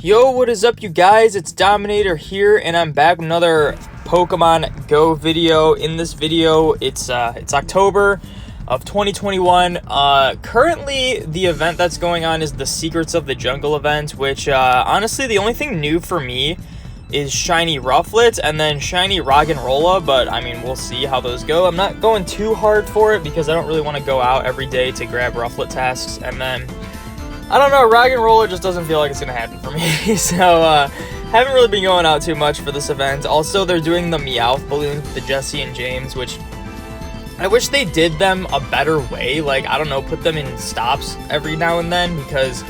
Yo, what is up, you guys? It's Dominator here, and I'm back with another Pokemon Go video. In this video, it's October of 2021. Currently, the event that's going on is the Secrets of the Jungle event, which, honestly, the only thing new for me is Shiny Rufflet and then Shiny Roggenrola, but, I mean, we'll see how those go. I'm not going too hard for it because I don't really want to go out every day to grab Rufflet tasks, and then I don't know, Roggenrola just doesn't feel like it's going to happen for me, so haven't really been going out too much for this event. Also, they're doing the Meowth balloons with the Jesse and James, which I wish they did them a better way, like, I don't know, put them in stops every now and then, because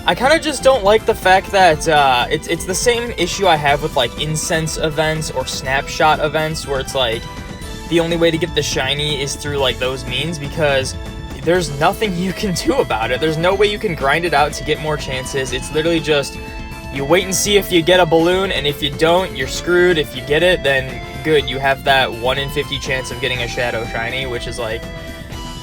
I kind of just don't like the fact that it's the same issue I have with, like, incense events or snapshot events, where it's like, the only way to get the shiny is through, like, those means, because there's nothing you can do about it. There's no way you can grind it out to get more chances. It's literally just, you wait and see if you get a balloon, and if you don't, you're screwed. If you get it, then good, you have that 1 in 50 chance of getting a Shadow Shiny, which is like,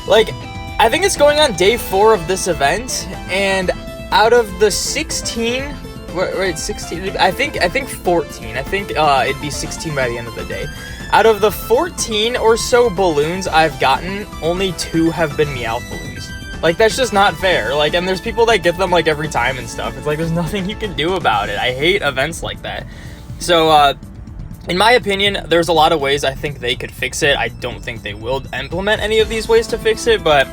I think it's going on day 4 of this event, and out of the 16, wait, 16, I think 14, I think it'd be 16 by the end of the day. Out of the 14 or so balloons I've gotten, only 2 have been Meowth balloons. Like, that's just not fair. Like, and there's people that get them, like, every time and stuff. It's like, there's nothing you can do about it. I hate events like that. So, in my opinion, there's a lot of ways I think they could fix it. I don't think they will implement any of these ways to fix it, but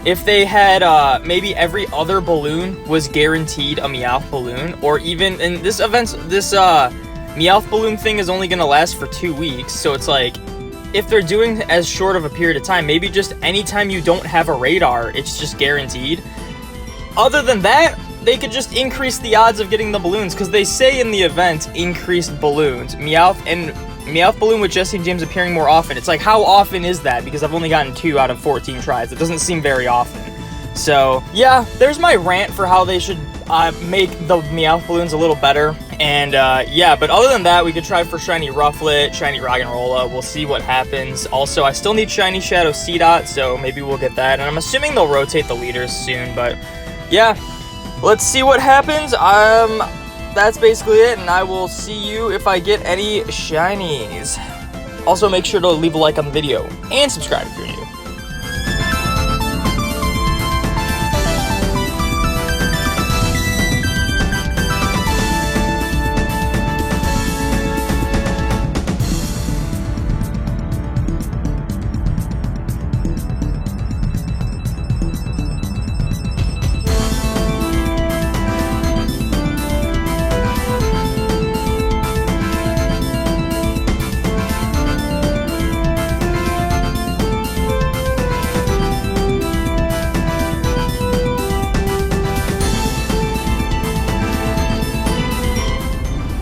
if they had, maybe every other balloon was guaranteed a Meowth balloon, or even, in this event's, this, Meowth balloon thing is only going to last for 2 weeks, so it's like, if they're doing as short of a period of time, maybe just anytime you don't have a radar, it's just guaranteed. Other than that, they could just increase the odds of getting the balloons, because they say in the event, increased balloons. Meowth balloon with Jesse and James appearing more often. It's like, how often is that? Because I've only gotten 2 out of 14 tries. It doesn't seem very often. So, yeah, there's my rant for how they should make the Meowth balloons a little better. And, yeah, but other than that, we could try for Shiny Rufflet, Shiny Roggenrola. We'll see what happens. Also, I still need Shiny Shadow Seedot, so maybe we'll get that. And I'm assuming they'll rotate the leaders soon, but, yeah, let's see what happens. That's basically it, and I will see you if I get any shinies. Also, make sure to leave a like on the video, and subscribe if you're new.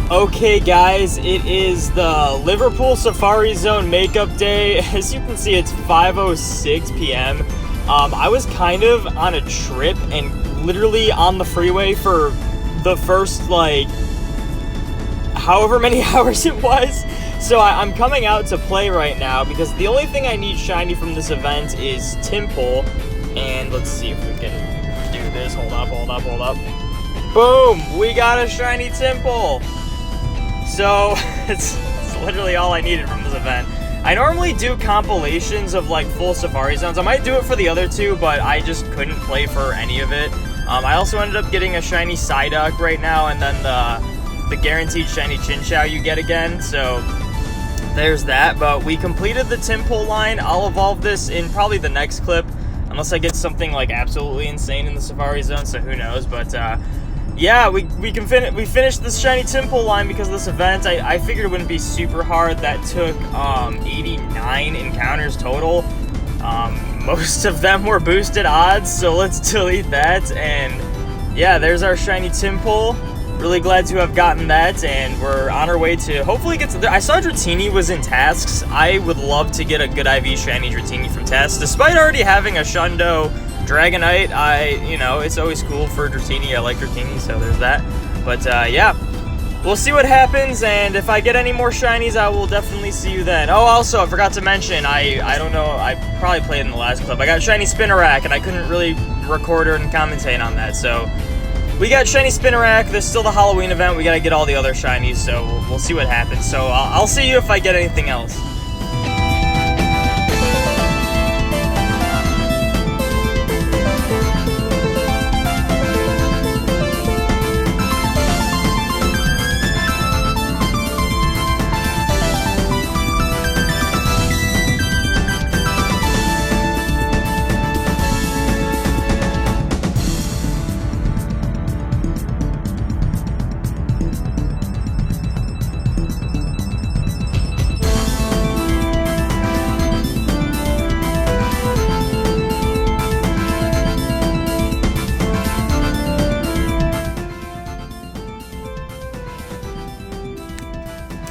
Okay guys, it is the Liverpool Safari Zone makeup day. As you can see, it's 5:06 p.m. I was kind of on a trip and literally on the freeway for the first, like, however many hours it was. So I'm coming out to play right now because the only thing I need shiny from this event is Tympole. And let's see if we can do this. Hold up. Boom! We got a shiny Tympole! So, it's literally all I needed from this event. I normally do compilations of, like, full Safari Zones. I might do it for the other 2, but I just couldn't play for any of it. I also ended up getting a shiny Psyduck right now, and then the guaranteed shiny Chinchou you get again, so there's that. But we completed the Tympole line. I'll evolve this in probably the next clip, unless I get something, like, absolutely insane in the Safari Zone, so who knows, but, yeah, we finished this shiny Tympole line because of this event. I figured it wouldn't be super hard. That took 89 encounters total. Most of them were boosted odds, so let's delete that. And yeah, there's our shiny Tympole. Really glad to have gotten that, and we're on our way to hopefully get to. I saw Dratini was in tasks. I would love to get a good IV shiny Dratini from tasks, despite already having a Shundo Dragonite. You know, it's always cool for Dratini. I like Dratini, so there's that. But, yeah, we'll see what happens, and if I get any more shinies, I will definitely see you then. Oh, also, I forgot to mention, I don't know, I probably played in the last clip. I got shiny Spinnerack, and I couldn't really record or commentate on that, so we got shiny Spinnerack. There's still the Halloween event. We gotta get all the other shinies, so we'll see what happens. So I'll see you if I get anything else.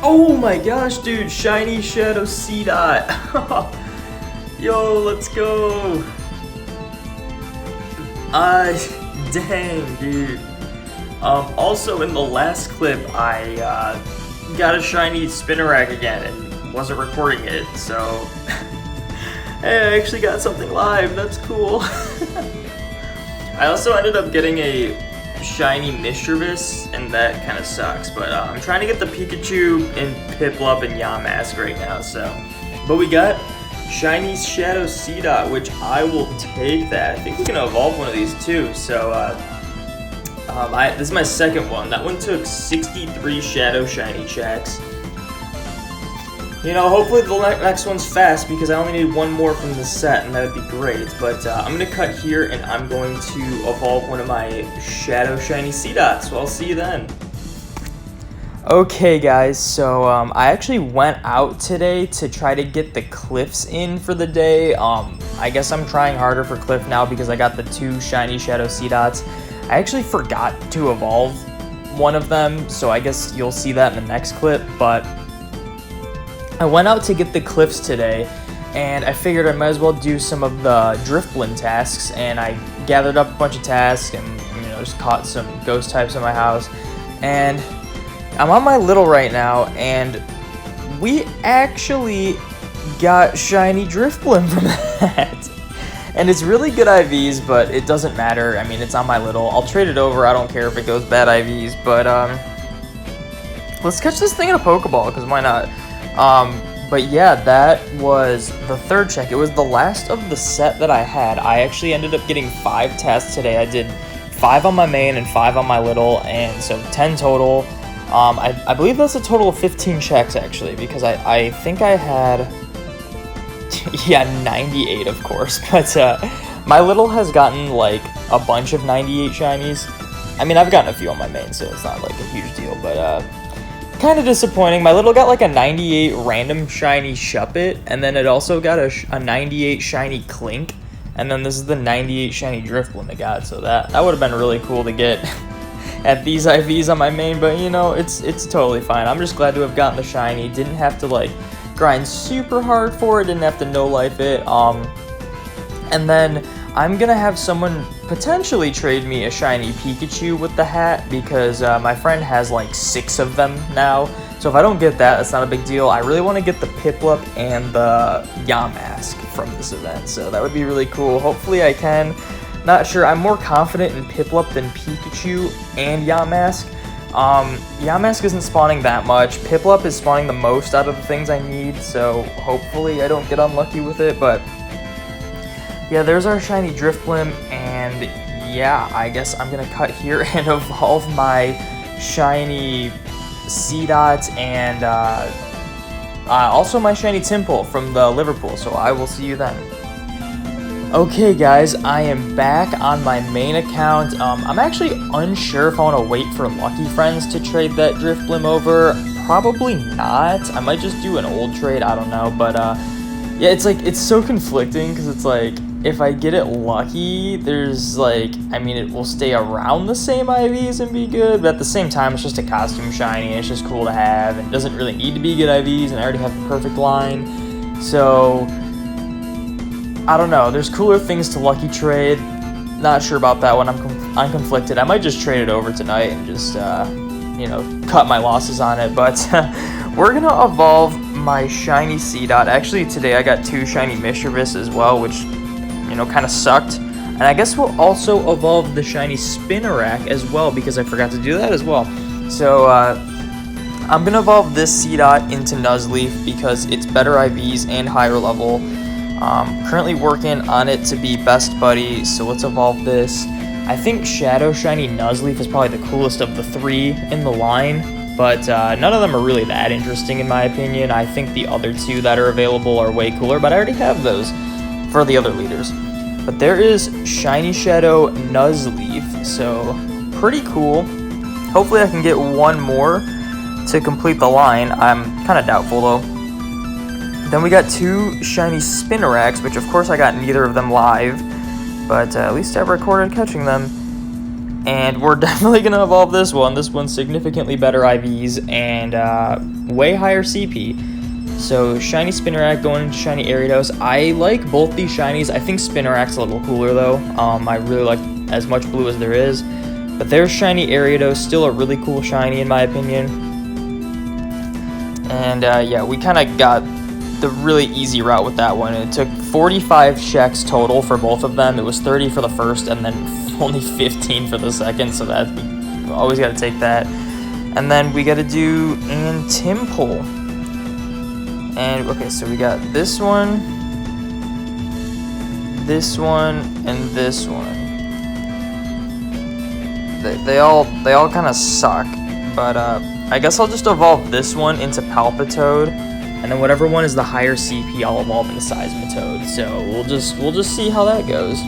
Oh my gosh, dude, shiny Shadow Seedot. Yo, let's go. Dang, dude. Also in the last clip, I got a shiny Spinnerack again and wasn't recording it, so hey, I actually got something live. That's cool. I also ended up getting a shiny Mischievous, and that kind of sucks, but I'm trying to get the Pikachu and Piplup and Yamask right now, so. But we got shiny Shadow Seedot, which I will take that. I think we can evolve one of these too, so this is my second one. That one took 63 Shadow Shiny checks. You know, hopefully the next one's fast because I only need one more from the set and that'd be great. But I'm going to cut here and I'm going to evolve one of my Shadow Shiny Seedots. So I'll see you then. Okay guys, so I actually went out today to try to get the Cliffs in for the day. I guess I'm trying harder for Cliff now because I got the 2 shiny Shadow Seedots. I actually forgot to evolve one of them, so I guess you'll see that in the next clip, but I went out to get the Cliffs today, and I figured I might as well do some of the Driftblim tasks, and I gathered up a bunch of tasks and, you know, just caught some ghost types in my house, and I'm on my little right now, and we actually got shiny Driftblim from that. And it's really good IVs, but it doesn't matter. I mean, it's on my little. I'll trade it over. I don't care if it goes bad IVs, but let's catch this thing in a Pokeball, because why not? But yeah, that was the 3rd check. It was the last of the set that I had. I actually ended up getting 5 tests today. I did 5 on my main and 5 on my little, and so 10 total. I believe that's a total of 15 checks, actually, because I think I had, yeah, 98, of course. But my little has gotten, like, a bunch of 98 shinies. I mean, I've gotten a few on my main, so it's not, like, a huge deal, but kind of disappointing. My little got like a 98 random shiny Shuppet, and then it also got a 98 shiny Clink, and then this is the 98 shiny Driftblim it got, so that would have been really cool to get at these IVs on my main, but you know, it's totally fine. I'm just glad to have gotten the shiny. Didn't have to like grind super hard for it, didn't have to no life it. And then I'm gonna have someone potentially trade me a shiny Pikachu with the hat because my friend has like 6 of them now. So if I don't get that, that's not a big deal. I really want to get the Piplup and the Yamask from this event, so that would be really cool. Hopefully I can. Not sure. I'm more confident in Piplup than Pikachu and Yamask. Yamask isn't spawning that much. Piplup is spawning the most out of the things I need, so hopefully I don't get unlucky with it, but yeah, there's our shiny Driftblim, and yeah, I guess I'm gonna cut here and evolve my shiny Seedot and also my shiny Timple from the Liverpool, so I will see you then. Okay guys, I am back on my main account. I'm actually unsure if I want to wait for Lucky Friends to trade that Driftblim over. Probably not. I might just do an old trade, I don't know, but yeah, it's so conflicting because it's like, if I get it lucky, there's like, I mean, it will stay around the same IVs and be good, but at the same time, it's just a costume shiny, and it's just cool to have, and it doesn't really need to be good IVs, and I already have the perfect line, so I don't know. There's cooler things to lucky trade. Not sure about that one. I'm conflicted. I might just trade it over tonight and just, you know, cut my losses on it, but we're gonna evolve my shiny Seedot. Actually, today I got 2 shiny Mischievous as well, which, you know, kind of sucked. And I guess we'll also evolve the shiny Spinarak as well, because I forgot to do that as well. So I'm going to evolve this Seedot into Nuzleaf because it's better IVs and higher level. Currently working on it to be best buddy, so let's evolve this. I think Shadow Shiny Nuzleaf is probably the coolest of the 3 in the line, but none of them are really that interesting in my opinion. I think the other 2 that are available are way cooler, but I already have those for the other leaders. But there is Shiny Shadow Nuzleaf, so pretty cool. Hopefully I can get one more to complete the line. I'm kind of doubtful though. Then we got 2 shiny Spinaraks, which of course I got neither of them live, but at least I recorded catching them. And we're definitely going to evolve this one. This one's significantly better IVs and way higher CP. So shiny Spinarak going into shiny Ariados. I like both these shinies. I think Spinarak's a little cooler though. I really like as much blue as there is. But there's shiny Ariados, still a really cool shiny in my opinion. And yeah, we kind of got the really easy route with that one. It took 45 checks total for both of them. It was 30 for the first and then only 15 for the second, so that we always got to take that. And then we got to do Antimple. And okay, so we got this one, and this one. They all kind of suck, but I guess I'll just evolve this one into Palpitoad. And then whatever one is the higher CP, I'll evolve into Seismitoad. So we'll just see how that goes.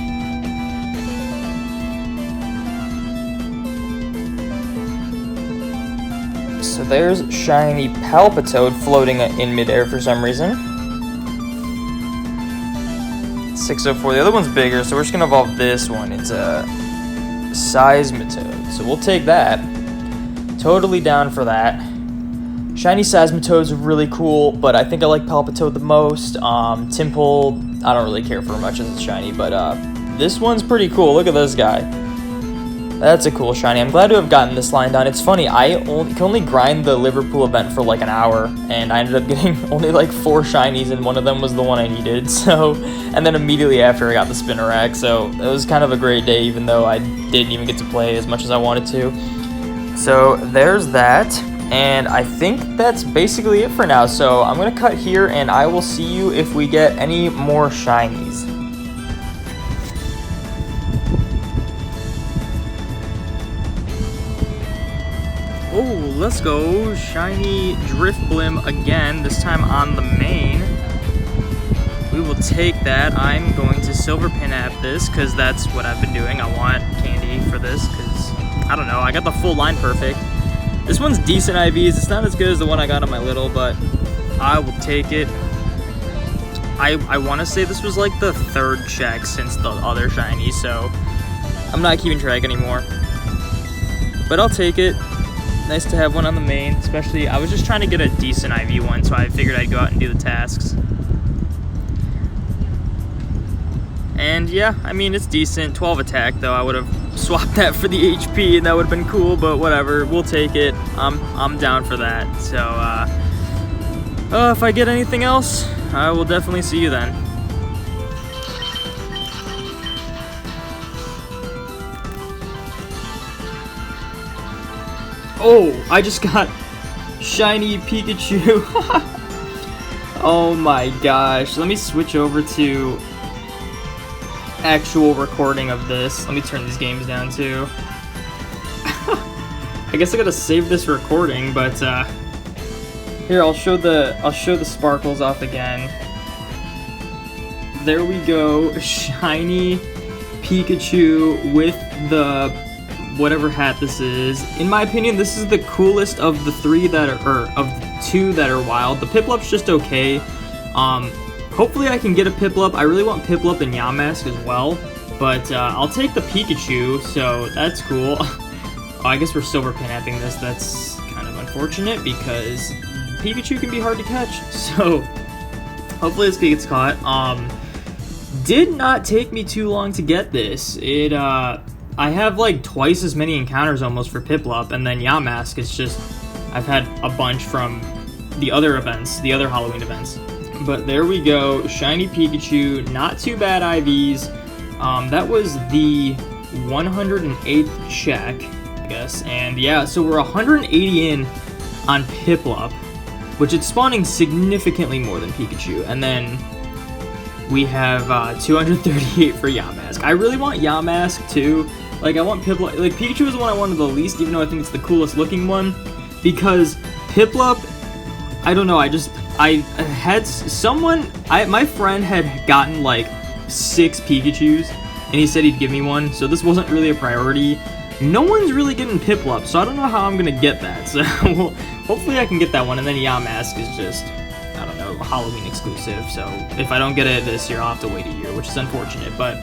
So there's shiny Palpitoad floating in midair for some reason. 604. The other one's bigger, so we're just gonna evolve this one into Seismitoad. So we'll take that. Totally down for that. Shiny Seismitoad's really cool, but I think I like Palpitoad the most. Timple, I don't really care for much as it's shiny, but this one's pretty cool. Look at this guy. That's a cool shiny. I'm glad to have gotten this line done. It's funny, I can only grind the Liverpool event for like an hour, and I ended up getting only like 4 shinies, and one of them was the one I needed. So, and then immediately after I got the Spinarak, so it was kind of a great day, even though I didn't even get to play as much as I wanted to. So there's that. And I think that's basically it for now. So I'm going to cut here and I will see you if we get any more shinies. Oh, let's go. Shiny Driftblim again, this time on the main. We will take that. I'm going to Silver Pinnap this because that's what I've been doing. I want candy for this because, I don't know, I got the full line perfect. This one's decent IVs. It's not as good as the one I got on my little, but I will take it. I want to say this was like the 3rd check since the other shiny, so I'm not keeping track anymore. But I'll take it. Nice to have one on the main, especially I was just trying to get a decent IV one, so I figured I'd go out and do the tasks. And yeah, I mean, it's decent. 12 attack, though. I would have swapped that for the HP, and that would have been cool, but whatever. We'll take it. I'm down for that. So, if I get anything else, I will definitely see you then. Oh, I just got shiny Pikachu. Oh my gosh. Let me switch over to actual recording of this. Let me turn these games down too. I guess I gotta save this recording, but here I'll show the sparkles off again. There we go, shiny Pikachu with the whatever hat this is. In my opinion, this is the coolest of the 3 that are, or of the 2 that are wild. The Piplup's just okay. Hopefully I can get a Piplup. I really want Piplup and Yamask as well, but I'll take the Pikachu, so that's cool. Oh, I guess we're silver pinapping this. That's kind of unfortunate because Pikachu can be hard to catch, so hopefully this gets caught. Did not take me too long to get this. I have like twice as many encounters almost for Piplup, and then Yamask, it's just, I've had a bunch from the other events, the other Halloween events. But there we go, shiny Pikachu, not too bad IVs. That was the 108th check, I guess. And yeah, so we're 180 in on Piplup, which it's spawning significantly more than Pikachu. And then we have 238 for Yamask. I really want Yamask too. Like, I want Piplup. Like, Pikachu is the one I wanted the least, even though I think it's the coolest looking one. Because Piplup, I don't know, I had someone, my friend had gotten like 6 Pikachus, and he said he'd give me one, so this wasn't really a priority. No one's really getting Piplup, so I don't know how I'm gonna get that, so well, hopefully I can get that one. And then Yamask is just, I don't know, a Halloween exclusive, so if I don't get it this year, I'll have to wait a year, which is unfortunate. But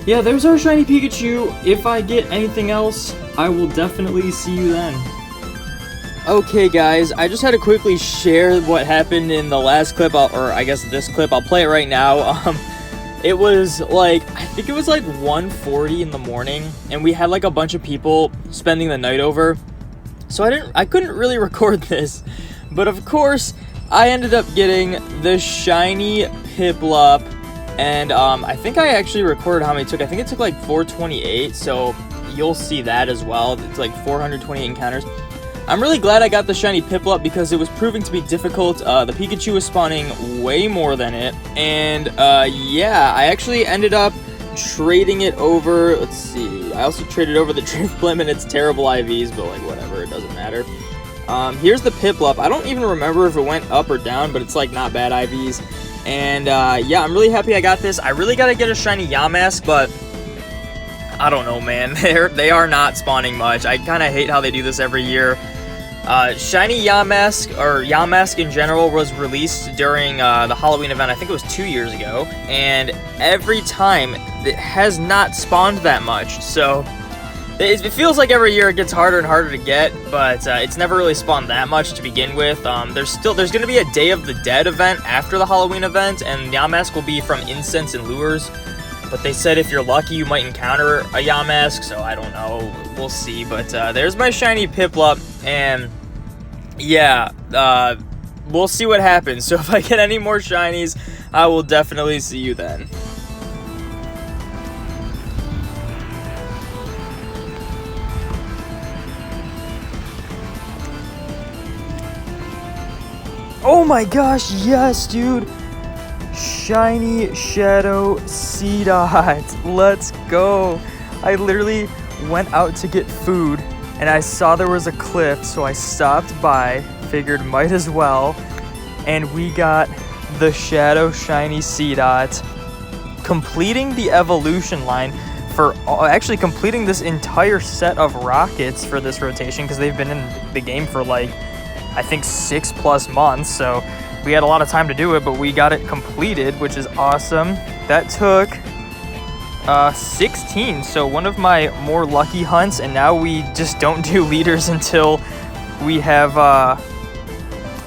yeah, there's our shiny Pikachu. If I get anything else, I will definitely see you then. Okay guys, I just had to quickly share what happened in the last clip, or I guess this clip. I'll play it right now. It was like, I think it was like 1:40 in the morning, and we had like a bunch of people spending the night over, so I couldn't really record this, but of course I ended up getting the shiny Piplup, and I think I actually recorded how many it took. I think it took like 428, so you'll see that as well. It's like 428 encounters. I'm really glad I got the shiny Piplup because it was proving to be difficult. The Pikachu was spawning way more than it, and yeah, I actually ended up trading it over. Let's see, I also traded over the Driftblim and its terrible IVs, but like whatever, it doesn't matter. Here's the Piplup. I don't even remember if it went up or down, but it's like not bad IVs. And yeah, I'm really happy I got this. I really gotta get a shiny Yamask, but I don't know, man. They are not spawning much. I kind of hate how they do this every year. Shiny Yamask, or Yamask in general, was released during the Halloween event. I think it was 2 years ago, and every time it has not spawned that much. So it feels like every year it gets harder and harder to get, but it's never really spawned that much to begin with. There's going to be a Day of the Dead event after the Halloween event, and Yamask will be from incense and lures. But they said if you're lucky, you might encounter a Yamask, so I don't know. We'll see. But there's my shiny Piplup, and yeah, we'll see what happens. So if I get any more shinies, I will definitely see you then. Oh my gosh, yes, dude! Shiny Shadow Seedot. Let's go. I literally went out to get food and I saw there was a cliff, so I stopped by, figured might as well, and we got the Shadow Shiny Seedot, completing the evolution line for actually completing this entire set of rockets for this rotation, because they've been in the game for like I think 6+ months, so we had a lot of time to do it, but we got it completed, which is awesome. That took 16, so one of my more lucky hunts, and now we just don't do leaders until we have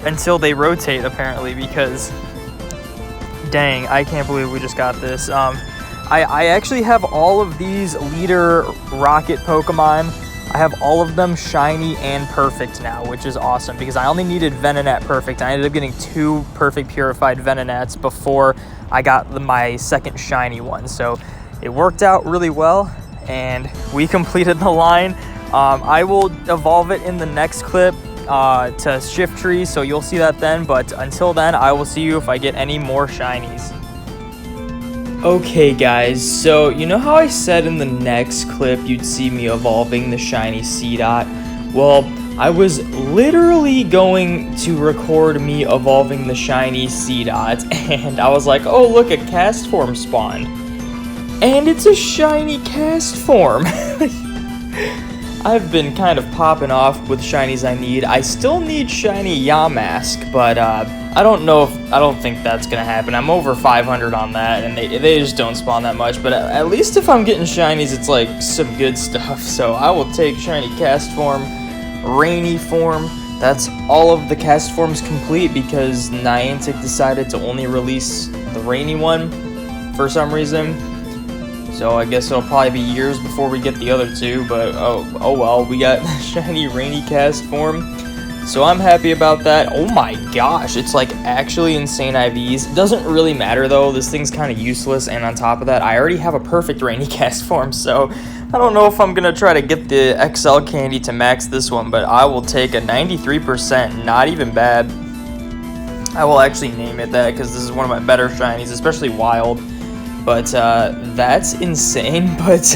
until they rotate, apparently, because dang, I can't believe we just got this. I actually have all of these leader rocket Pokemon. I have all of them shiny and perfect now, which is awesome, because I only needed Venonat perfect. I ended up getting 2 perfect purified Venonats before I got my second shiny one. So it worked out really well, and we completed the line. I will evolve it in the next clip to Shift Tree, so you'll see that then. But until then, I will see you if I get any more shinies. Okay guys, so you know how I said in the next clip you'd see me evolving the shiny Seedot? Well, I was literally going to record me evolving the shiny Seedot, and I was like, oh look, a cast form spawned. And it's a shiny cast form. I've been kind of popping off with shinies I need. I still need shiny Yamask, but I don't think that's gonna happen. I'm over 500 on that, and they just don't spawn that much. But at least if I'm getting shinies, it's like some good stuff. So I will take shiny cast form, rainy form. That's all of the cast forms complete, because Niantic decided to only release the rainy one for some reason. So I guess it'll probably be years before we get the other 2, but oh well, we got shiny rainy cast form. So I'm happy about that. Oh my gosh, it's like actually insane IVs. It doesn't really matter though, this thing's kind of useless, and on top of that, I already have a perfect rainy cast form, so I don't know if I'm gonna try to get the XL candy to max this one, but I will take a 93%, not even bad. I will actually name it that because this is one of my better shinies, especially wild. But that's insane. But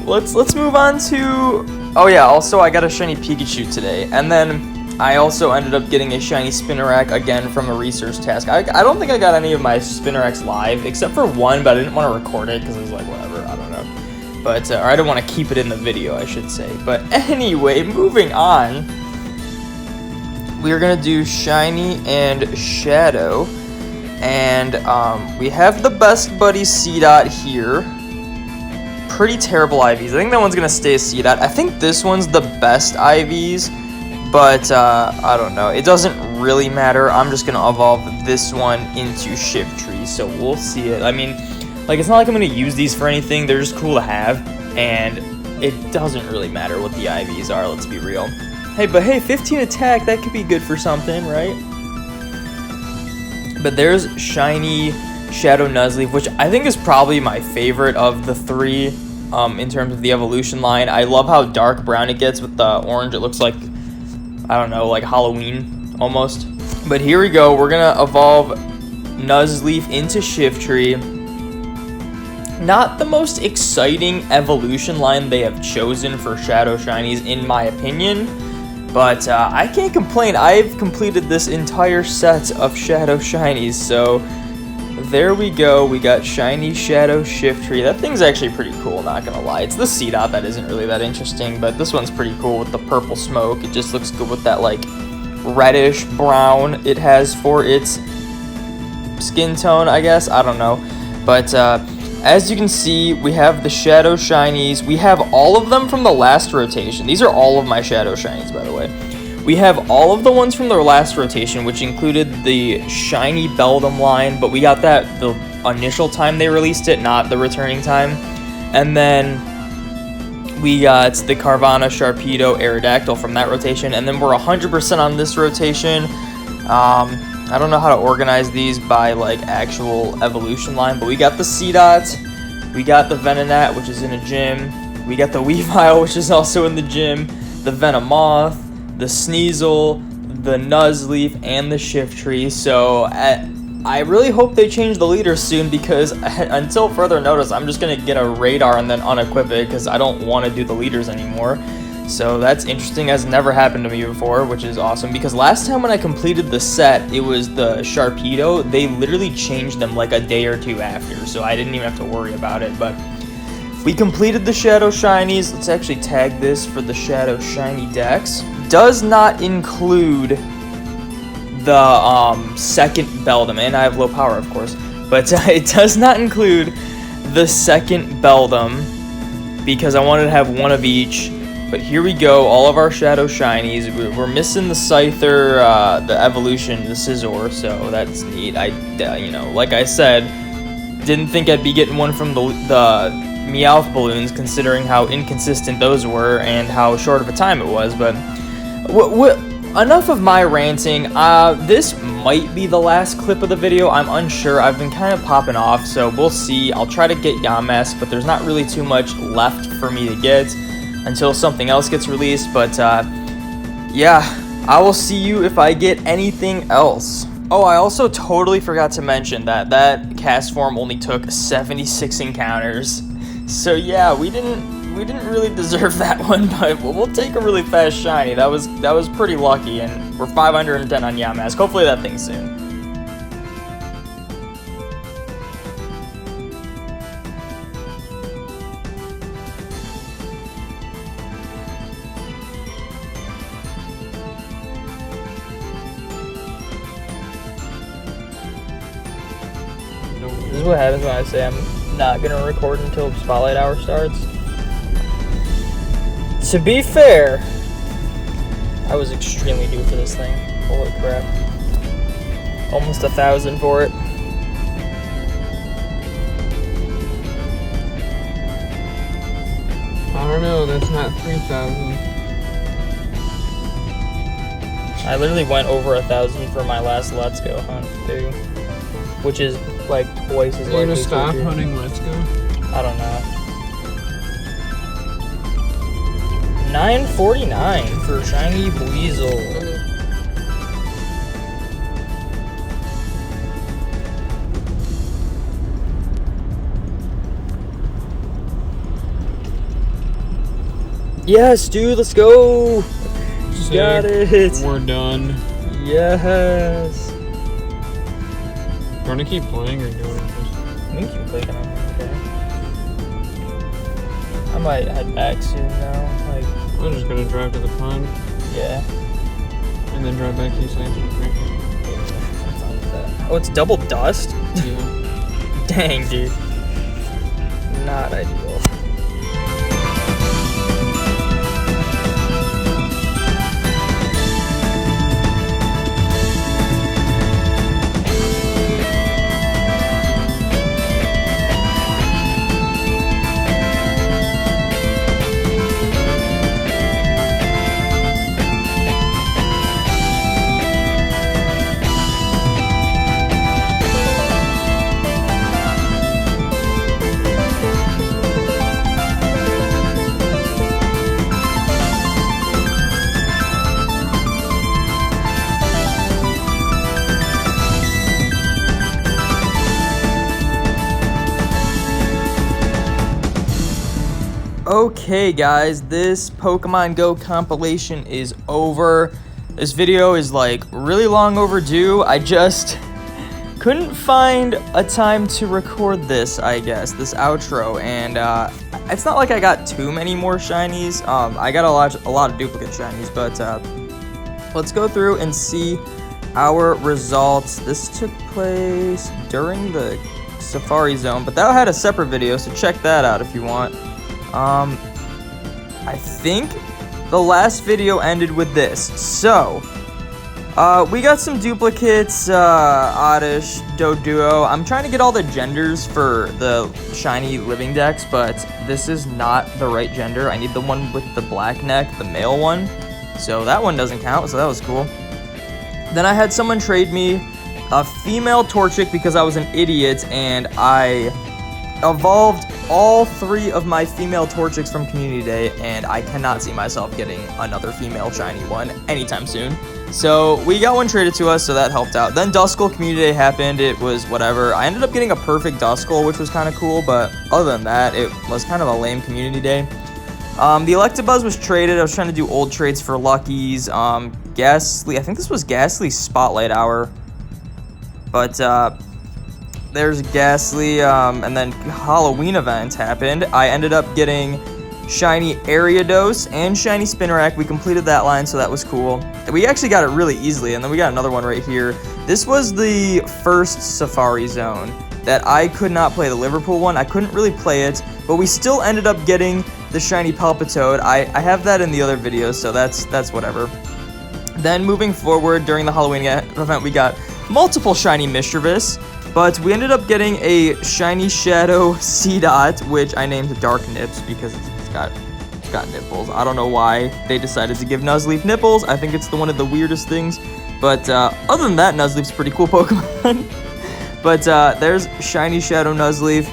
let's move on to. Oh yeah, also I got a shiny Pikachu today, and then I also ended up getting a shiny Spinnerack again from a research task. I don't think I got any of my Spinneracks live except for one, but I didn't want to record it because I was like, whatever, I don't know. But or I didn't want to keep it in the video, I should say. But anyway, moving on. We're gonna do Shiny and Shadow, and we have the Best Buddy C-Dot here. Pretty terrible IVs. I think that one's gonna stay a C-Dot. I think this one's the best IVs, but I don't know. It doesn't really matter. I'm just gonna evolve this one into Shiftry, so we'll see it. I mean, like, it's not like I'm gonna use these for anything. They're just cool to have, and it doesn't really matter what the IVs are. Let's be real. Hey, but hey, 15 attack, that could be good for something, right? But there's Shiny Shadow Nuzleaf, which I think is probably my favorite of the three in terms of the evolution line. I love how dark brown it gets with the orange. It looks like, I don't know, like Halloween almost. But here we go. We're going to evolve Nuzleaf into Shiftry. Not the most exciting evolution line they have chosen for Shadow Shinies, in my opinion. But I can't complain. I've completed this entire set of Shadow Shinies, so there we go. We got Shiny Shadow Shiftry. That thing's actually pretty cool, not gonna lie. It's the C-Dot that isn't really that interesting, but this one's pretty cool with the purple smoke. It just looks good with that, like, reddish brown it has for its skin tone, I guess. I don't know. But as you can see, we have the Shadow Shinies. We have all of them from the last rotation. These are all of my Shadow Shinies, by the way. We have all of the ones from their last rotation, which included the Shiny Beldum line, but we got that the initial time they released it, not the returning time. And then we got the Carvana, Sharpedo, Aerodactyl from that rotation, and then we're 100% on this rotation. I don't know how to organize these by, like, actual evolution line, but we got the C-Dot, we got the Venonat, which is in a gym, we got the Weavile, which is also in the gym, the Venomoth, the Sneasel, the Nuzleaf, and the Shiftry. So I really hope they change the leaders soon, because until further notice, I'm just going to get a Radar and then unequip it, because I don't want to do the leaders anymore. So that's interesting, has never happened to me before, which is awesome, because last time when I completed the set, it was the Sharpedo. They literally changed them like a day or two after, so I didn't even have to worry about it. But we completed the Shadow Shinies. Let's actually tag this for the Shadow Shiny Dex. Does not include the second Beldum, and I have low power, of course, but it does not include the second Beldum, because I wanted to have one of each. But here we go, all of our Shadow Shinies. We're missing the Scyther, the evolution, the Scizor, so that's neat. You know, like I said, didn't think I'd be getting one from the Meowth balloons, considering how inconsistent those were and how short of a time it was. But enough of my ranting. This might be the last clip of the video. I'm unsure. I've been kind of popping off, so we'll see. I'll try to get Yamask, but there's not really too much left for me to get until something else gets released. But yeah, I will see you if I get anything else. Oh, I also totally forgot to mention that that cast form only took 76 encounters. So yeah, we didn't really deserve that one, but we'll take a really fast shiny. That was pretty lucky, and we're 510 on Yamask. Hopefully that thing's soon. This is what happens when I say I'm not gonna record until Spotlight Hour starts. To be fair, I was extremely due for this thing. Holy crap. Almost 1,000 for it. I don't know, that's not 3,000. I literally went over 1,000 for my last Let's Go hunt, too. Which is like twice as likely. You're gonna stop hunting Let's Go? I don't know. 949 for shiny Weasel. Yes, dude, let's go. Sick. Got it. We're done. Yes. You want to keep playing or do it? We can keep clicking on it, okay. I might head back soon now. Like, we're just gonna drive to the pond. Yeah. And then drive back to East Lansing. Oh, it's double dust? Yeah. Dang, dude. Not ideal. Okay guys, this Pokemon Go compilation is over. This video is like really long overdue. I just couldn't find a time to record this, I guess, this outro, and it's not like I got too many more shinies. I got a lot of duplicate shinies, but let's go through and see our results. This took place during the Safari Zone, but that had a separate video, so check that out if you want. I think the last video ended with this. So, we got some duplicates, Oddish, Doduo. I'm trying to get all the genders for the shiny living decks, but this is not the right gender. I need the one with the black neck, the male one. So that one doesn't count, so that was cool. Then I had someone trade me a female Torchic because I was an idiot, and I evolved all 3 of my female Torchics from Community Day, and I cannot see myself getting another female shiny one anytime soon. So we got one traded to us, so that helped out. Then Duskull Community Day happened. It was whatever. I ended up getting a perfect Duskull, which was kind of cool, but other than that, it was kind of a lame Community Day. The Electabuzz was traded. I was trying to do old trades for Luckies. Ghastly, I think this was Ghastly's Spotlight Hour. But, there's Ghastly, and then Halloween event happened. I ended up getting shiny Ariados and shiny Spinarak. We completed that line, so that was cool. We actually got it really easily, and then we got another one right here. This was the first Safari Zone that I could not play, the Liverpool one. I couldn't really play it, but we still ended up getting the shiny Palpitoad. I have that in the other videos, so that's whatever. Then moving forward, during the Halloween event, we got multiple shiny Mischievous. But we ended up getting a shiny Shadow C-Dot, which I named Dark Nips because it's got nipples. I don't know why they decided to give Nuzleaf nipples. I think it's one of the weirdest things. But other than that, Nuzleaf's a pretty cool Pokemon. But there's shiny Shadow Nuzleaf.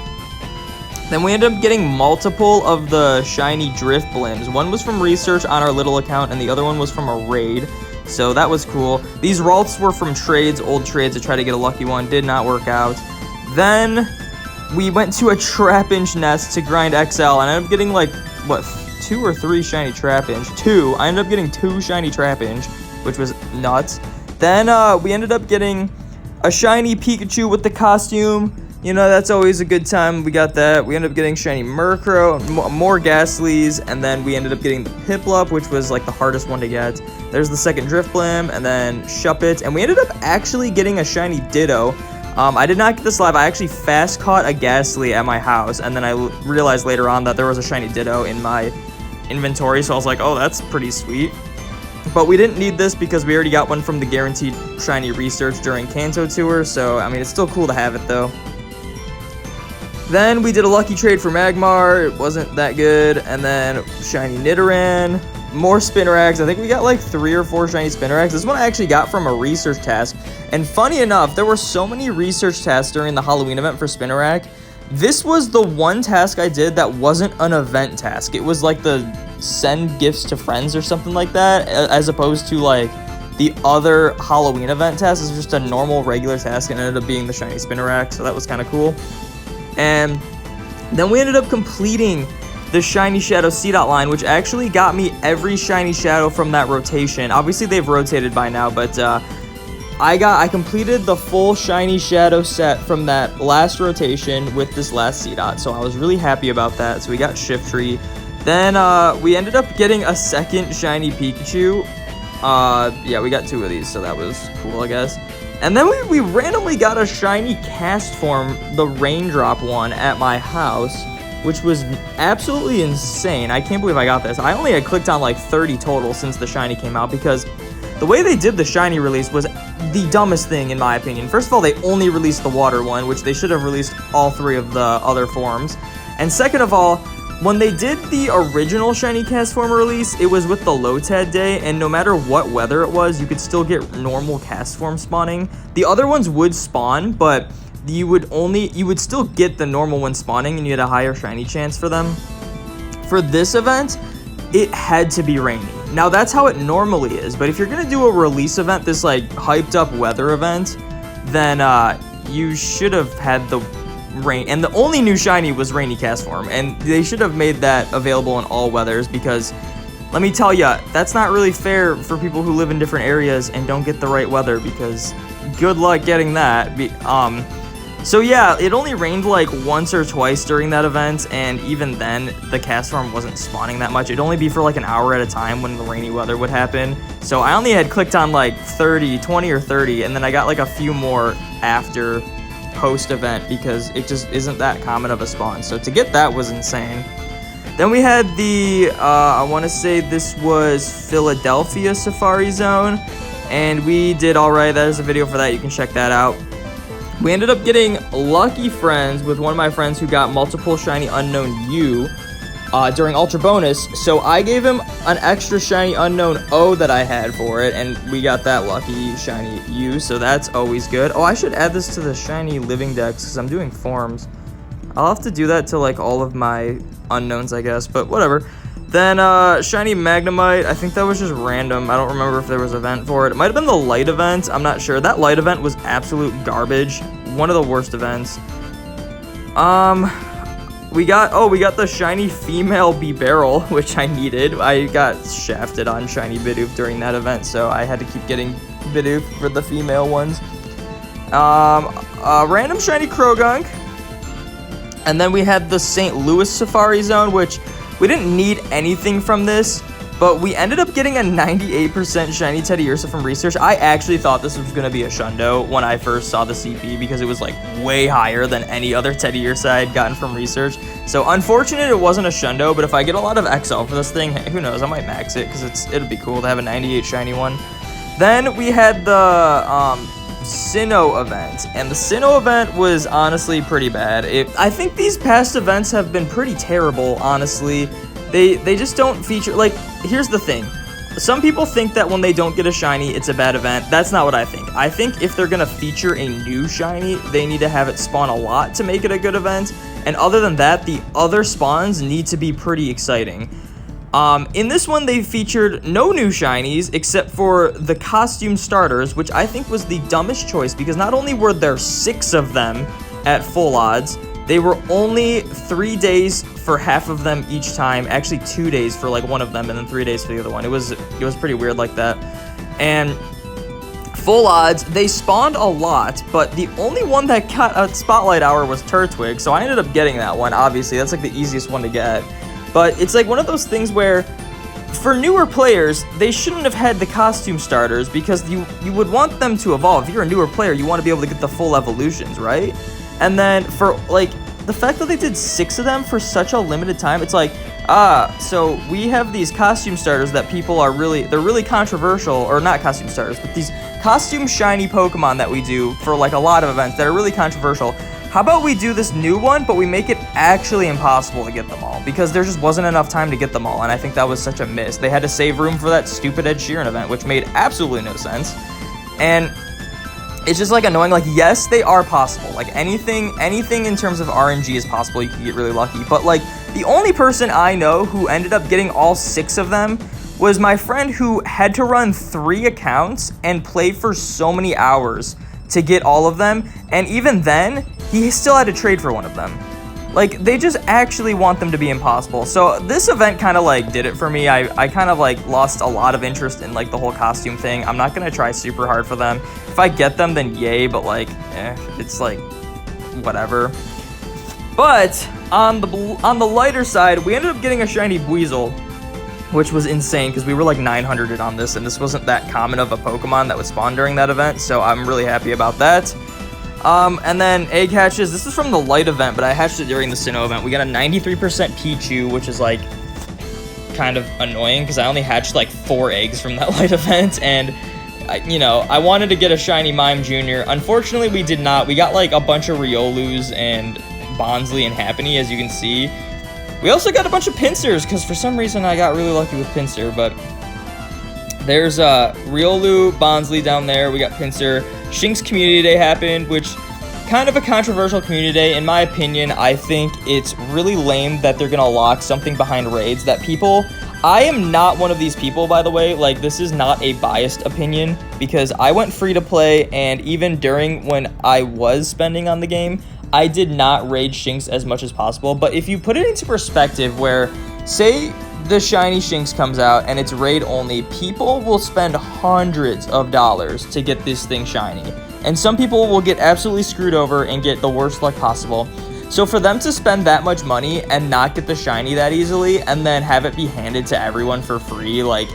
Then we ended up getting multiple of the shiny Driftblims. One was from research on our little account, and the other one was from a raid. So that was cool. These Ralts were from trades, old trades, to try to get a lucky one. Did not work out. Then we went to a Trapinch nest to grind XL, and I ended up getting like, what, 2 or 3 shiny Trapinch? 2. I ended up getting 2 shiny Trapinch, which was nuts. Then we ended up getting a shiny Pikachu with the costume. You know, that's always a good time. We got that. We ended up getting shiny Murkrow, more Ghastlies, and then we ended up getting the Piplup, which was like the hardest one to get. There's the second Driftblim, and then Shuppet, and we ended up actually getting a shiny Ditto. I did not get this live. I actually fast caught a Ghastly at my house, and then I realized later on that there was a shiny Ditto in my inventory, so I was like, oh, that's pretty sweet. But we didn't need this because we already got one from the guaranteed shiny research during Kanto Tour, so I mean, it's still cool to have it though. Then we did a lucky trade for Magmar. It wasn't that good. And then shiny Nidoran. more Spinnerags. I think we got like 3 or 4 shiny Spinnerags. This one I actually got from a research task. And funny enough, there were so many research tasks during the Halloween event for Spinnerag. This was the one task I did that wasn't an event task. It was like the send gifts to friends or something like that, as opposed to like the other Halloween event task. It was just a normal regular task and ended up being the shiny Spinnerag, so that was kind of cool. And then we ended up completing the Shiny Shadow C-Dot line, which actually got me every Shiny Shadow from that rotation. Obviously, they've rotated by now, but I completed the full Shiny Shadow set from that last rotation with this last C-Dot, so I was really happy about that. So we got Shiftry. Then we ended up getting a second Shiny Pikachu. Yeah, we got 2 of these, so that was cool, I guess. And then we randomly got a Shiny Castform, the Raindrop one, at my house, which was absolutely insane. I can't believe I got this. I only had clicked on like 30 total since the Shiny came out, because the way they did the Shiny release was the dumbest thing in my opinion. First of all, they only released the water one, which they should have released all 3 of the other forms. And second of all, when they did the original Shiny Castform release, it was with the Lotad day, and no matter what weather it was, you could still get normal Castform spawning. The other ones would spawn, but you would still get the normal one spawning, and you had a higher shiny chance for them. For this event, it had to be rainy. Now that's how it normally is, but if you're gonna do a release event, this like hyped up weather event, then you should have had the rain, and the only new shiny was Rainy Castform, and they should have made that available in all weathers, because let me tell ya, that's not really fair for people who live in different areas and don't get the right weather, because good luck getting that. So yeah, it only rained like once or twice during that event, and even then, the Castform wasn't spawning that much. It'd only be for like an hour at a time when the rainy weather would happen. So I only had clicked on like 20 or 30, and then I got like a few more after post-event, because it just isn't that common of a spawn. So to get that was insane. Then we had the, I want to say this was Philadelphia Safari Zone, and we did alright. There's a video for that, you can check that out. We ended up getting lucky friends with one of my friends who got multiple shiny unknown U during Ultra Bonus, so I gave him an extra shiny unknown O that I had for it, and we got that lucky shiny U, so that's always good. Oh, I should add this to the shiny living dex, because I'm doing forms. I'll have to do that to like all of my unknowns, I guess, but whatever. Then shiny Magnemite, I think that was just random. I don't remember if there was an event for it. It might have been the light event, I'm not sure. That light event was absolute garbage. One of the worst events. We got the shiny female B-Barrel, which I needed. I got shafted on shiny Bidoof during that event, so I had to keep getting Bidoof for the female ones. Random shiny Krogunk. And then we had the St. Louis Safari Zone, which we didn't need anything from this, but we ended up getting a 98% shiny Teddiursa from research. I actually thought this was going to be a Shundo when I first saw the CP, because it was like way higher than any other Teddiursa I had gotten from research. So unfortunate it wasn't a Shundo, but if I get a lot of XL for this thing, who knows, I might max it, because it'd be cool to have a 98 shiny one. Then we had the Sinnoh event, and the Sinnoh event was honestly pretty bad. I think these past events have been pretty terrible, honestly. They just don't feature, like, here's the thing. Some people think that when they don't get a shiny, it's a bad event. That's not what I think. I think if they're gonna feature a new shiny, they need to have it spawn a lot to make it a good event. And other than that, the other spawns need to be pretty exciting. In this one, they featured no new shinies except for the costume starters, which I think was the dumbest choice, because not only were there 6 of them at full odds, they were only 3 days for half of them each time. Actually, 2 days for like one of them, and then 3 days for the other one. It was pretty weird like that. And full odds, they spawned a lot, but the only one that got a spotlight hour was Turtwig, so I ended up getting that one. Obviously, that's like the easiest one to get. But it's like one of those things where, for newer players, they shouldn't have had the costume starters, because you would want them to evolve. If you're a newer player, you want to be able to get the full evolutions, right? And then for, like, the fact that they did 6 of them for such a limited time, it's like, so we have these costume starters that people are they're really controversial, or not costume starters, but these costume shiny Pokemon that we do for, like, a lot of events that are really controversial. how about we do this new one, but we make it actually impossible to get them all, because there just wasn't enough time to get them all, and I think that was such a miss. They had to save room for that stupid Ed Sheeran event, which made absolutely no sense. And it's just like annoying. Like, yes, they are possible. Like, anything in terms of RNG is possible. You can get really lucky. But like, the only person I know who ended up getting all 6 of them was my friend who had to run 3 accounts and play for so many hours to get all of them. And even then, he still had to trade for one of them. Like, they just actually want them to be impossible. So this event kind of like did it for me. I kind of like lost a lot of interest in like the whole costume thing. I'm not gonna try super hard for them. If I get them, then yay, but like, it's like whatever. But on the lighter side, we ended up getting a shiny Weasel, which was insane because we were like 900 on this, and this wasn't that common of a Pokemon that would spawn during that event, so I'm really happy about that. And then egg hatches. This is from the light event, but I hatched it during the Sinnoh event. We got a 93% Pichu, which is like kind of annoying because I only hatched like 4 eggs from that light event, and I wanted to get a shiny Mime Jr. Unfortunately, we did not. We got like a bunch of Riolus and Bonsly and Happiny, as you can see. We also got a bunch of Pincers because for some reason I got really lucky with Pinsir, but there's Riolu, Bonsly down there. We got Pinsir. Shinx Community Day happened, which kind of a controversial community day. In my opinion, I think it's really lame that they're gonna lock something behind raids that people... I am not one of these people, by the way. Like, this is not a biased opinion because I went free to play, and even during when I was spending on the game, I did not raid Shinx as much as possible. But if you put it into perspective where, say, the shiny Shinx comes out and it's raid only, people will spend hundreds of dollars to get this thing shiny. And some people will get absolutely screwed over and get the worst luck possible. So for them to spend that much money and not get the shiny that easily and then have it be handed to everyone for free, like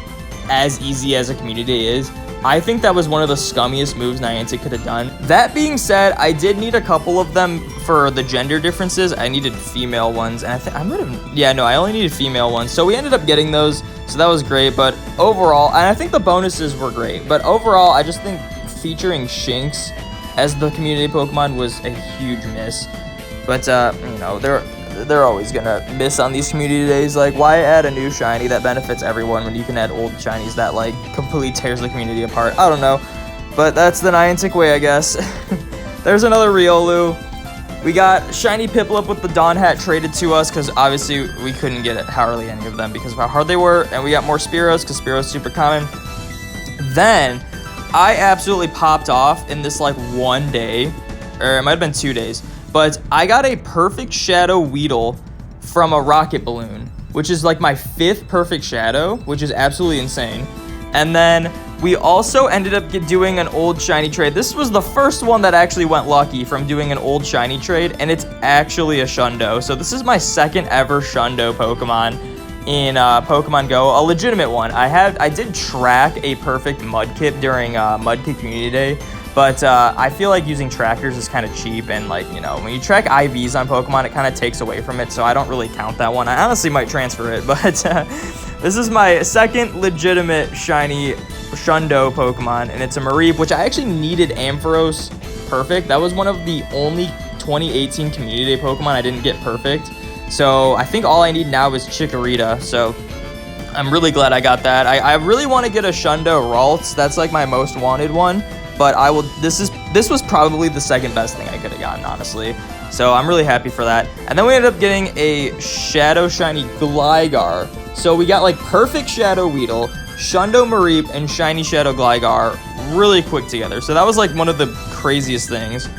as easy as a community is, I think that was one of the scummiest moves Niantic could have done. That being said, I did need a couple of them for the gender differences. I needed female ones, and I only needed female ones. So we ended up getting those, so that was great. But overall, and I think the bonuses were great, but overall, I just think featuring Shinx as the community Pokemon was a huge miss. But, they're always gonna miss on these community days. Like, why add a new shiny that benefits everyone when you can add old shinies that like completely tears the community apart? I don't know, but that's the Niantic way, I guess. There's another Riolu. We got shiny Piplup with the Dawn Hat traded to us because obviously we couldn't get hardly any of them because of how hard they were, and we got more Spearows because Spearows super common. Then I absolutely popped off in this like one day, or it might have been 2 days. But I got a perfect Shadow Weedle from a rocket balloon, which is like my 5th perfect Shadow, which is absolutely insane. And then we also ended up doing an old shiny trade. This was the first one that actually went lucky from doing an old shiny trade, and it's actually a Shundo. So this is my 2nd ever Shundo Pokemon in Pokemon Go, a legitimate one. I did track a perfect Mudkip during Mudkip Community Day. But I feel like using trackers is kind of cheap, and like, when you track IVs on Pokemon, it kind of takes away from it, so I don't really count that one. I honestly might transfer it, but this is my 2nd legitimate shiny Shundo Pokemon, and it's a Mareep, which I actually needed Ampharos perfect. That was one of the only 2018 Community Day Pokemon I didn't get perfect, so I think all I need now is Chikorita, so I'm really glad I got that. I really want to get a Shundo Ralts. That's like my most wanted one. But this was probably the 2nd best thing I could have gotten, honestly. So I'm really happy for that. And then we ended up getting a Shadow Shiny Gligar. So we got like perfect Shadow Weedle, Shundo Mareep, and Shiny Shadow Gligar really quick together. So that was like one of the craziest things.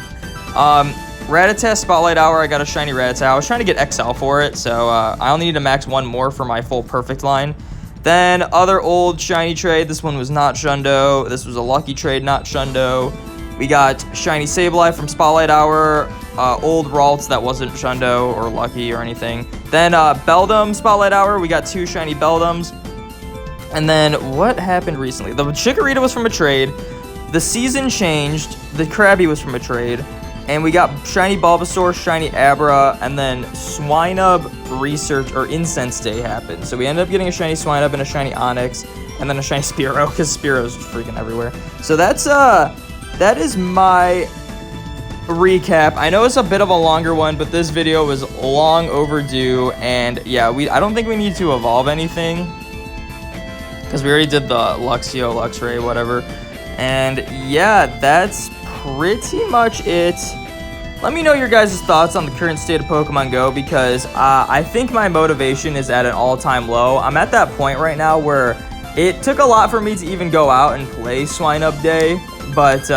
Rattata Spotlight Hour, I got a shiny Rattata. I was trying to get XL for it, so I only need to max 1 more for my full perfect line. Then other old shiny trade. This one was not Shundo. This was a lucky trade, not Shundo. We got shiny Sableye from Spotlight Hour. Old Ralts that wasn't Shundo or lucky or anything. Then Beldum Spotlight Hour. We got 2 shiny Beldums. And then what happened recently? The Chikorita was from a trade. The season changed. The Krabby was from a trade. And we got shiny Bulbasaur, shiny Abra, and then Swinub Research or Incense Day happened. So we ended up getting a shiny Swinub and a shiny Onix, and then a shiny Spearow because Spearow's freaking everywhere. So that is my recap. I know it's a bit of a longer one, but this video was long overdue, and yeah, I don't think we need to evolve anything because we already did the Luxio, Luxray, whatever. And yeah, that's pretty much it. Let me know your guys' thoughts on the current state of Pokemon Go, because I think my motivation is at an all-time low. I'm at that point right now where it took a lot for me to even go out and play Swine Up Day, but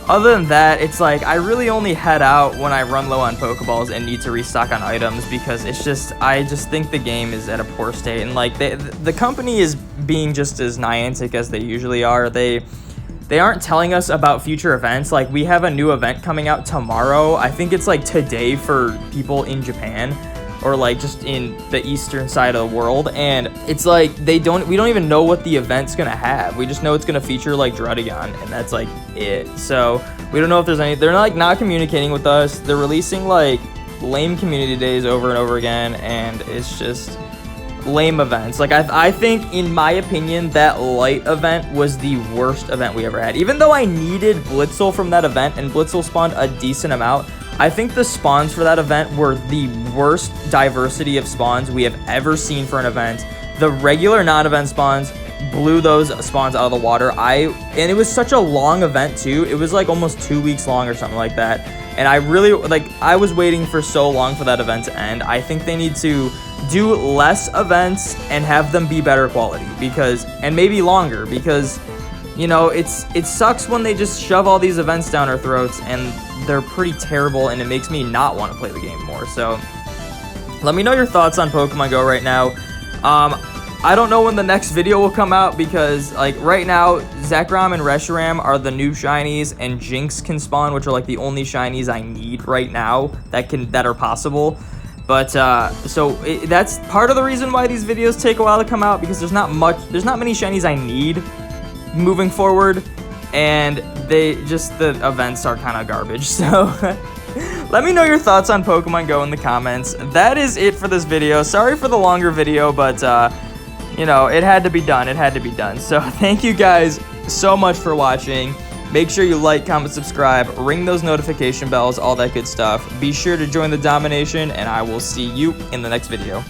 other than that, it's like I really only head out when I run low on Pokeballs and need to restock on items, because it's just, I just think the game is at a poor state, and like the company is being just as Niantic as they usually are. They aren't telling us about future events. Like, we have a new event coming out tomorrow. I think it's like today for people in Japan, or like just in the eastern side of the world, and it's like we don't even know what the event's gonna have. We just know it's gonna feature like Druddigon, and that's like it. So we don't know if there's any. They're not communicating with us. They're releasing like lame community days over and over again, and it's just lame events. Like, I think, in my opinion, that light event was the worst event we ever had. Even though I needed Blitzel from that event, and Blitzel spawned a decent amount, I think the spawns for that event were the worst diversity of spawns we have ever seen for an event. The regular non-event spawns blew those spawns out of the water. And it was such a long event too. It was like almost 2 weeks long or something like that. And I really, like, I was waiting for so long for that event to end. I think they need to do less events and have them be better quality, and maybe longer, because, you know, it sucks when they just shove all these events down our throats, and they're pretty terrible, and it makes me not want to play the game more. So let me know your thoughts on Pokemon Go right now. I don't know when the next video will come out, because like right now Zekrom and Reshiram are the new shinies, and Jinx can spawn, which are like the only shinies I need right now that are possible. But that's part of the reason why these videos take a while to come out, because there's not many shinies I need moving forward, and the events are kind of garbage. So let me know your thoughts on Pokemon Go in the comments. That is it for this video. Sorry for the longer video, but you know, it had to be done. It had to be done. So thank you guys so much for watching. Make sure you like, comment, subscribe, ring those notification bells, all that good stuff. Be sure to join the domination, and I will see you in the next video.